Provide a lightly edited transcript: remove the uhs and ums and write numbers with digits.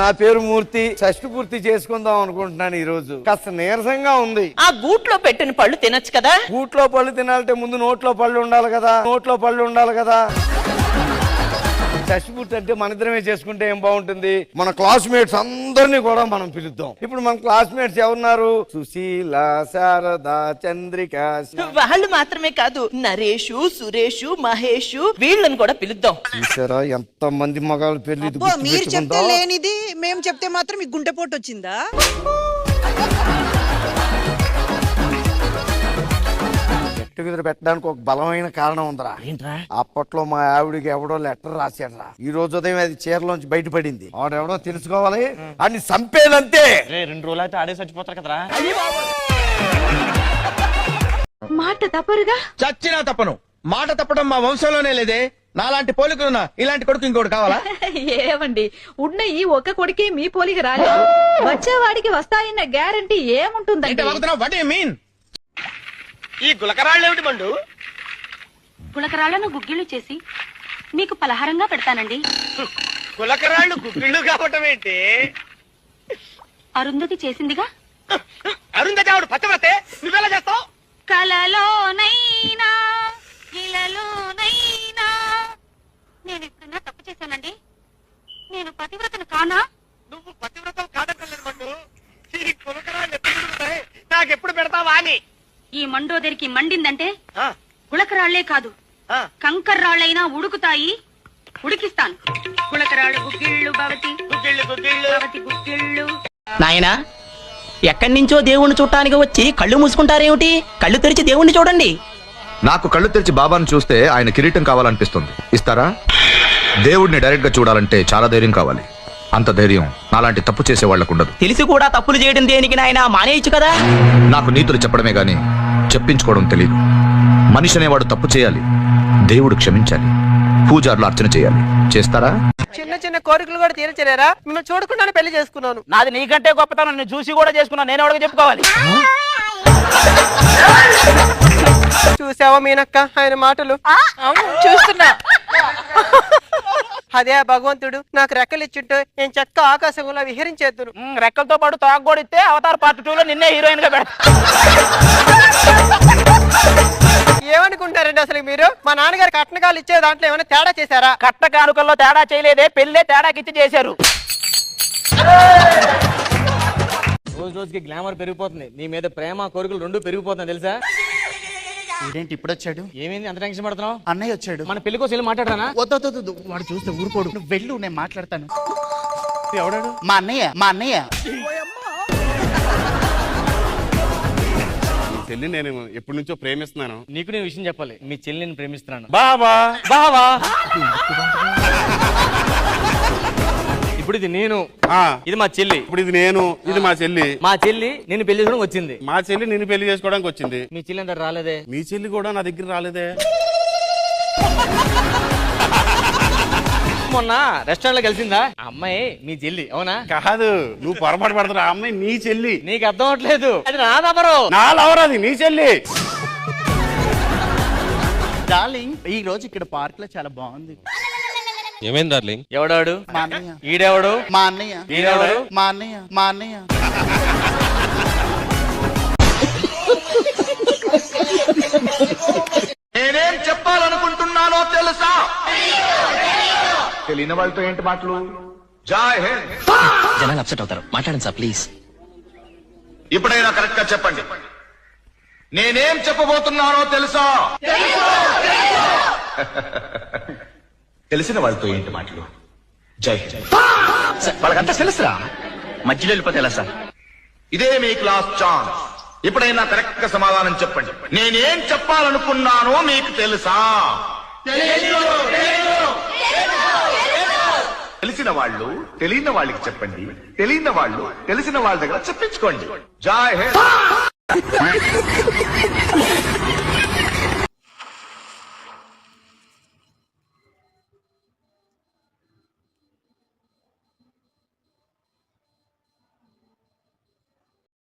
నా పేరు మూర్తి. షష్ఠి పూర్తి చేసుకుందాం అనుకుంటున్నాను ఈ రోజు. కాస్త నీరసంగా ఉంది. ఆ గూట్లో పెట్టిన పళ్ళు తినొచ్చు కదా. గూట్లో పళ్ళు తినాలంటే ముందు నోట్లో పళ్ళు ఉండాలి కదా. షష్ఠి పూర్తి అంటే మన ఇద్దరమే చేసుకుంటే ఏం బాగుంటుంది? మన క్లాస్మేట్స్ అందరినీ కూడా మనం పిలుద్దాం. ఇప్పుడు మన క్లాస్మేట్స్ ఎవరున్నారు? సుశీల, శారద, చంద్రిక. వాళ్ళు మాత్రమే కాదు, నరేషు, సురేషు, మహేషు వీళ్ళని కూడా పిలుద్దాం. చూసారా ఎంత మంది మగాళ్ళ పెళ్లి. మీరు చెప్తే లేనిది మేము చెప్తే మాత్రం మీకు గుండెపోటు వచ్చిందా? టుగెదర్ పెట్టడానికి ఒక బలమైన కారణం ఉందరా. ఏంట్రా? అప్పట్లో మా ఆవిడికి ఎవడో లెటర్ రాశాడ్రా. ఈ రోజు ఉదయం అది చీరలోంచి బయటపడింది. ఆడెవడో తెలుసుకోవాలి, అన్ని సంపేదంతే. 2 రోజులు అయితే ఆడే చచ్చిపోతారు కదరా. మాట తప్పరుగా? చచ్చినా తప్పను. మాట తప్పడం మా వంశంలోనే లేదే. నాలాంటి పోలికలున్నా ఇలాంటి కొడుకు ఇంకోటి కావాలా? ఏమండి, ఉన్న ఈ ఒక్క కొడుకే మీ పోలిక రాలేదు. వచ్చేవాడికి వస్తాయన్న గ్యారంటీ ఏముంటుందండి? What you mean? ఈ గులకరాళ్ళు ఏమిటి మండు? గులకరాళ్లను గుగ్గిళ్ళు చేసి మీకు పలహారంగా పెడతానండి. గులకరాళ్ళు గుగ్గిళ్ళు కావటం ఏంటి? అరుంధతి చేసిందిగా. అరుంధతి ఆవిడ పచ్చవతే, నువ్వెలా చేస్తావు? కలలోనైనా ఇలలోనైనా నేను ఎప్పుడన్నా తప్పు చేశానండి? నేను పతివ్రతను కానా? నువ్వు పతివ్రతం కాదంటలేదు మండు. ఈ గులకరాళ్ళు ఎప్పుడు దొరుకుతాయి? నాకెప్పుడు పెడతావా అని. ఈ మండోదరికి మండిందంటే గులకరాళ్లే కాదు, కంకర్రాళ్ళైనా ఉడుకుతాయి, ఉడికిస్తాను. గులకరాళ్ళు గుగ్గిళ్ళు భవతి, భవతి గుగ్గిళ్ళు. నాయనా, ఎక్కడి నుంచో దేవుణ్ణి చూడటానికి వచ్చి కళ్ళు మూసుకుంటారేమిటి? కళ్ళు తెరిచి దేవుణ్ణి చూడండి. నాకు కళ్ళు తెరిచి బాబాను చూస్తే ఆయన కిరీటం కావాలనిపిస్తుంది. ఇస్తారా? దేవుడిని డైరెక్ట్ గా చూడాలంటే చాలా ధైర్యం కావాలి. అంత ధైర్యం నాలాంటి తప్పు చేసే వాళ్లకు ఉండదు. తెలిసి కూడా తప్పులు చేయడం దేనికి నాయనా? మానేయచ్చు కదా. నాకు నీతులు చెప్పడమే గాని చెప్పించుకోవడం తెలియదు. మనిషి అనేవాడు తప్పు చేయాలి, దేవుడు క్షమించాలి, పూజారులు అర్చన చేయాలి. చేస్తారా? చిన్న చిన్న కోరికలు కూడా తీర్చలేరా? మిమ్మల్ని చూడకుండానే పెళ్లి చేసుకున్నాను. నాది నీకంటే గొప్పతనం. నేను చూసి కూడా చేసుకున్నా. నేను ఎవరికి చెప్పుకోవాలి? చూసావా మీనక్క ఆయన మాటలు? చూస్తున్నా. అదే భగవంతుడు నాకు రెక్కలు ఇచ్చుంటే నేను చక్క ఆకాశంలో విహరించేద్దును. రెక్కలతో పాటు తోక కూడా ఇస్తే అవతార్ పార్ట్ 2 లో నిన్నే హీరోయిన్ గా పెడతా. ఏమనుకుంటారండి అసలు మీరు? మా నాన్నగారు కట్నకాలు ఇచ్చే దాంట్లో ఏమైనా తేడా చేశారా? కట్ట కానుకల్లో తేడా చేయలేదే, పెళ్ళే తేడాకిచ్చి చేశారు. రోజు రోజుకి గ్లామర్ పెరిగిపోతుంది. నీ మీద ప్రేమ కోరికలు 2 పెరిగిపోతుంది తెలుసా? ఇదేంటి ఇప్పుడు వచ్చాడు? ఏమైంది అంత టెన్షన్ పడుతున్నావు? అన్నయ్య వచ్చాడు. మన పెళ్లి కోసం వెళ్ళి మాట్లాడరానా? వద్దు, వాడు చూస్తే ఊరుకోడు. నువ్వు వెళ్ళు, నేను మాట్లాడతాను. ఎవడాడు? మా అన్నయ్య. చెల్లి నేను ఎప్పటి నుంచో ప్రేమిస్తున్నాను. నీకు నేను విషయం చెప్పాలి. మీ చెల్లిని ప్రేమిస్తున్నాను. బావా ఇప్పుడు ఇది నేను, ఇది మా చెల్లి. ఇప్పుడు ఇది నేను, ఇది మా చెల్లి. మా చెల్లి నిన్ను పెళ్లి చేసుకోవడానికి వచ్చింది. మా చెల్లి నిన్ను పెళ్లి చేసుకోవడానికి వచ్చింది. మీ చెల్లి అంతా రాలేదే. మీ చెల్లి కూడా నా దగ్గర రాలేదే. మొన్న రెస్టారెంట్ లో కలిసిందా అమ్మాయి మీ చెల్లి? అవునా? కాదు, నువ్వు పొరపాటు పడతావు. ఆ అమ్మాయి నీ చెల్లి. నీకు అర్థం అవట్లేదు. అది నా లవరు. నా లవర్, అది నీ చెల్లి. డార్లింగ్, ఈ రోజు ఇక్కడ పార్క్ లో చాలా బాగుంది. ఏమైంది డార్లింగ్? ఎవడాడు? మా అన్నయ్య. ఈడెవడు? మా అన్నయ్య. ఈడెవడు? మా అన్నయ్య. నేనేం చెప్పాలనుకుంటున్నానో తెలుసా? తెలియని వాళ్ళతో ఏంటి మాటలు? జై హింద్. జనాలు అప్సెట్ అవుతారు. మాట్లాడండి సార్ ప్లీజ్. ఇప్పుడైనా కరెక్ట్ గా చెప్పండి. నేనేం చెప్పబోతున్నానో తెలుసా? తెలిసిన వాళ్ళతో ఏంటి మాటలు? జై హింద్. వాళ్ళకంతా తెలుసురా, మధ్యలో వెళ్ళిపోతే ఎలా సార్? ఇదే మీ క్లాస్ ఛాన్స్. ఇప్పుడైనా కరెక్ట్ గా సమాధానం చెప్పండి. నేనేం చెప్పాలనుకున్నానో మీకు తెలుసా? తెలిసిన వాళ్ళు తెలియని వాళ్ళకి చెప్పండి, తెలియని వాళ్ళు తెలిసిన వాళ్ళ దగ్గర చెప్పించుకోండి. జై హింద్.